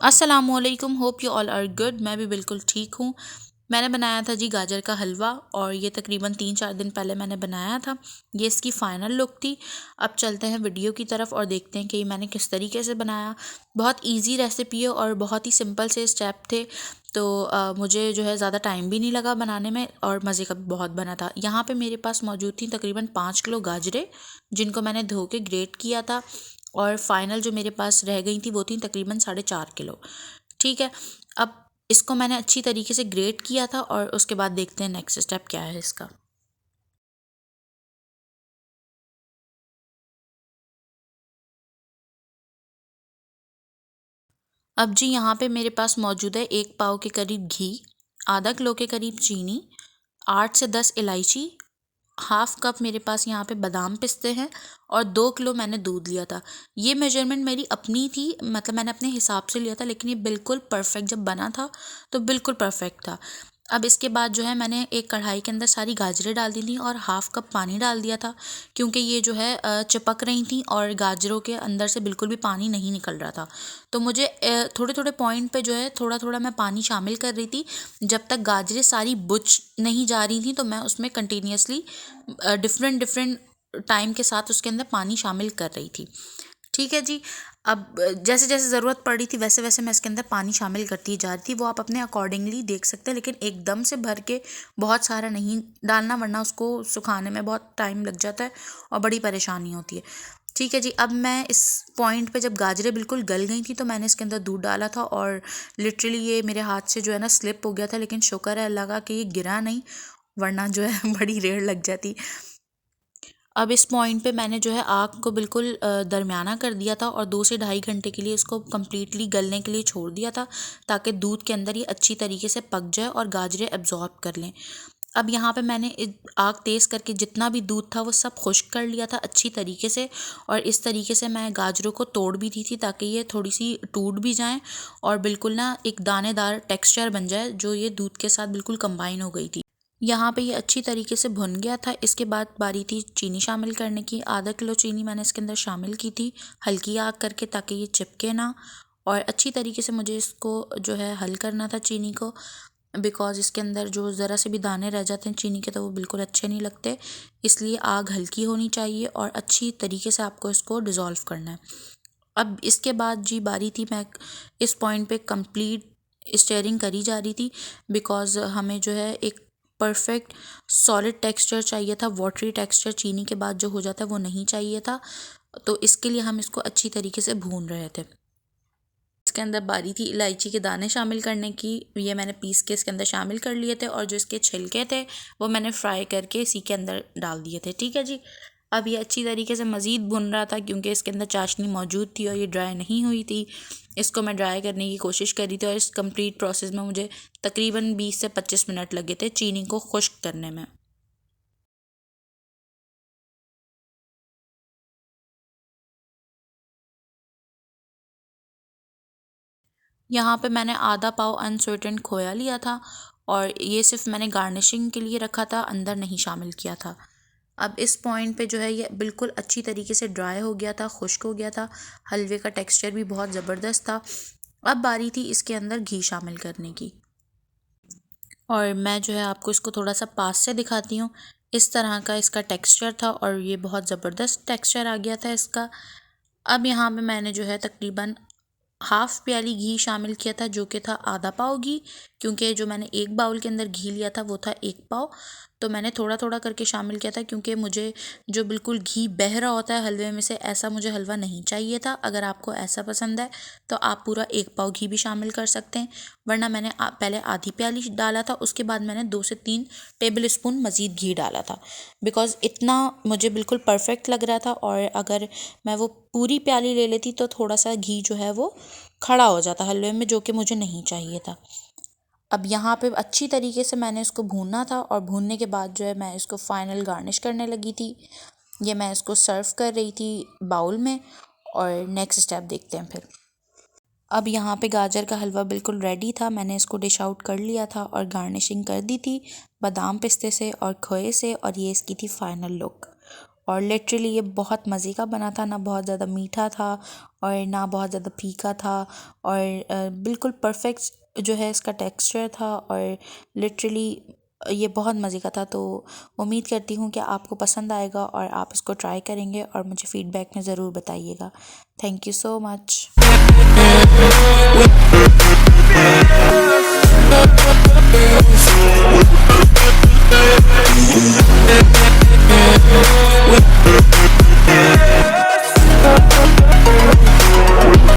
अस्सलामुअलैकुम, hope you all are good. मैं भी बिल्कुल ठीक हूँ। मैंने बनाया था जी गाजर का हलवा, और ये तकरीबन 3-4 दिन पहले मैंने बनाया था। ये इसकी फ़ाइनल लुक थी। अब चलते हैं वीडियो की तरफ और देखते हैं कि मैंने किस तरीके से बनाया। बहुत इजी रेसिपी है और बहुत ही सिंपल से स्टेप थे, तो मुझे जो है ज़्यादा टाइम भी नहीं लगा बनाने में, और मज़े का भी बहुत बना था। यहाँ पे मेरे पास मौजूद थी तकरीबन 5 किलो गाजरें, जिनको मैंने धो के ग्रेट किया था, और फाइनल जो मेरे पास रह गई थी वो थी तकरीबन 4.5 किलो। ठीक है, अब इसको मैंने अच्छी तरीके से ग्रेट किया था, और उसके बाद देखते हैं नेक्स्ट स्टेप क्या है इसका। अब जी यहाँ पे मेरे पास मौजूद है 1 पाव के करीब घी, आधा किलो के करीब चीनी, 8 से 10 इलायची, हाफ कप मेरे पास यहाँ पे बादाम पिस्ते हैं, और 2 किलो मैंने दूध लिया था। ये मेजरमेंट मेरी अपनी थी, मतलब मैंने अपने हिसाब से लिया था, लेकिन ये बिल्कुल परफेक्ट जब बना था तो बिल्कुल परफेक्ट था। अब इसके बाद जो है मैंने एक कढ़ाई के अंदर सारी गाजरें डाल दी थी और हाफ कप पानी डाल दिया था, क्योंकि ये जो है चिपक रही थी और गाजरों के अंदर से बिल्कुल भी पानी नहीं निकल रहा था। तो मुझे थोड़े थोड़े पॉइंट पे जो है थोड़ा थोड़ा मैं पानी शामिल कर रही थी। जब तक गाजरें सारी बुझ नहीं जा रही थी तो मैं उसमें कंटिन्यूसली डिफरेंट डिफरेंट टाइम के साथ उसके अंदर पानी शामिल कर रही थी। ठीक है जी। अब जैसे जैसे ज़रूरत पड़ रही थी वैसे वैसे मैं इसके अंदर पानी शामिल करती जा रही थी। वो आप अपने अकॉर्डिंगली देख सकते हैं, लेकिन एकदम से भर के बहुत सारा नहीं डालना, वरना उसको सुखाने में बहुत टाइम लग जाता है और बड़ी परेशानी होती है। ठीक है जी। अब मैं इस पॉइंट पे जब गाजरें बिल्कुल गल गई थी तो मैंने इसके अंदर दूध डाला था, और लिटरली ये मेरे हाथ से जो है ना स्लिप हो गया था, लेकिन शुक्र है अल्लाह का कि ये गिरा नहीं, वरना जो है बड़ी रेड़ लग जाती। अब इस पॉइंट पे मैंने जो है आग को बिल्कुल दरमियाना कर दिया था, और 2 से ढाई घंटे के लिए इसको कम्प्लीटली गलने के लिए छोड़ दिया था, ताकि दूध के अंदर ये अच्छी तरीके से पक जाए और गाजरें एब्जॉर्ब कर लें। अब यहाँ पे मैंने आग तेज़ करके जितना भी दूध था वो सब खुश्क कर लिया था अच्छी तरीके से, और इस तरीके से मैं गाजरों को तोड़ भी दी थी ताकि ये थोड़ी सी टूट भी जाएं और बिल्कुल ना एक दानेदार टेक्सचर बन जाए, जो ये दूध के साथ बिल्कुल कंबाइन हो गई थी। यहाँ पे ये अच्छी तरीके से भुन गया था। इसके बाद बारी थी चीनी शामिल करने की। आधा किलो चीनी मैंने इसके अंदर शामिल की थी, हल्की आग करके, ताकि ये चिपके ना, और अच्छी तरीके से मुझे इसको जो है हल करना था चीनी को, बिकॉज़ इसके अंदर जो ज़रा से भी दाने रह जाते हैं चीनी के तो वो बिल्कुल अच्छे नहीं लगते। इसलिए आग हल्की होनी चाहिए और अच्छी तरीके से आपको इसको डिज़ोल्व करना है। अब इसके बाद जी बारी थी, मैं इस पॉइंट पे कंप्लीट स्टेयरिंग करी जा रही थी, बिकॉज़ हमें जो है एक परफेक्ट सॉलिड टेक्सचर चाहिए था। वाटरी टेक्सचर चीनी के बाद जो हो जाता है वो नहीं चाहिए था, तो इसके लिए हम इसको अच्छी तरीके से भून रहे थे। इसके अंदर बारी थी इलायची के दाने शामिल करने की। ये मैंने पीस के इसके अंदर शामिल कर लिए थे, और जो इसके छिलके थे वो मैंने फ्राई करके इसी के अंदर डाल दिए थे। ठीक है जी। अब ये अच्छी तरीके से मज़ीद भुन रहा था, क्योंकि इसके अंदर चाशनी मौजूद थी और ये ड्राई नहीं हुई थी। इसको मैं ड्राई करने की कोशिश कर रही थी, और इस कंप्लीट प्रोसेस में मुझे तकरीबन 20 से 25 मिनट लगे थे चीनी को खुश्क करने में। यहाँ पे मैंने आधा पाव अनस्वीटेंड खोया लिया था, और ये सिर्फ मैंने गार्निशिंग के लिए रखा था, अंदर नहीं शामिल किया था। अब इस पॉइंट पे जो है ये बिल्कुल अच्छी तरीके से ड्राई हो गया था, खुश्क हो गया था। हलवे का टेक्सचर भी बहुत ज़बरदस्त था। अब बारी थी इसके अंदर घी शामिल करने की, और मैं जो है आपको इसको थोड़ा सा पास से दिखाती हूँ। इस तरह का इसका टेक्सचर था, और ये बहुत ज़बरदस्त टेक्सचर आ गया था इसका। अब यहाँ पे मैंने जो है तकरीबन हाफ प्याली घी शामिल किया था, जो कि था आधा पाव घी, क्योंकि जो मैंने एक बाउल के अंदर घी लिया था वो था 1 पाव। तो मैंने थोड़ा थोड़ा करके शामिल किया था, क्योंकि मुझे जो बिल्कुल घी बह रहा होता है हलवे में से, ऐसा मुझे हलवा नहीं चाहिए था। अगर आपको ऐसा पसंद है तो आप पूरा 1 पाव घी भी शामिल कर सकते हैं, वरना मैंने पहले आधी प्याली डाला था, उसके बाद मैंने 2 से 3 टेबल स्पून मज़ीद घी डाला था, बिकॉज़ इतना मुझे बिल्कुल परफेक्ट लग रहा था। और अगर मैं वो पूरी प्याली ले लेती तो थोड़ा सा घी जो है वो खड़ा हो जाता हलवे में, जो कि मुझे नहीं चाहिए था। अब यहाँ पे अच्छी तरीके से मैंने इसको भूनना था, और भूनने के बाद जो है मैं इसको फाइनल गार्निश करने लगी थी। ये मैं इसको सर्व कर रही थी बाउल में, और नेक्स्ट स्टेप देखते हैं फिर। अब यहाँ पे गाजर का हलवा बिल्कुल रेडी था। मैंने इसको डिश आउट कर लिया था और गार्निशिंग कर दी थी बादाम पिस्ते से और खोए से, और ये इसकी थी फाइनल लुक। और लिटरली ये बहुत मज़े का बना था, ना बहुत ज़्यादा मीठा था और ना बहुत ज़्यादा फीका था और बिल्कुल परफेक्ट जो है इसका टेक्सचर था और लिटरली ये बहुत मज़े का था। तो उम्मीद करती हूँ कि आपको पसंद आएगा और आप इसको ट्राई करेंगे और मुझे फ़ीडबैक में ज़रूर बताइएगा। Thank you so much.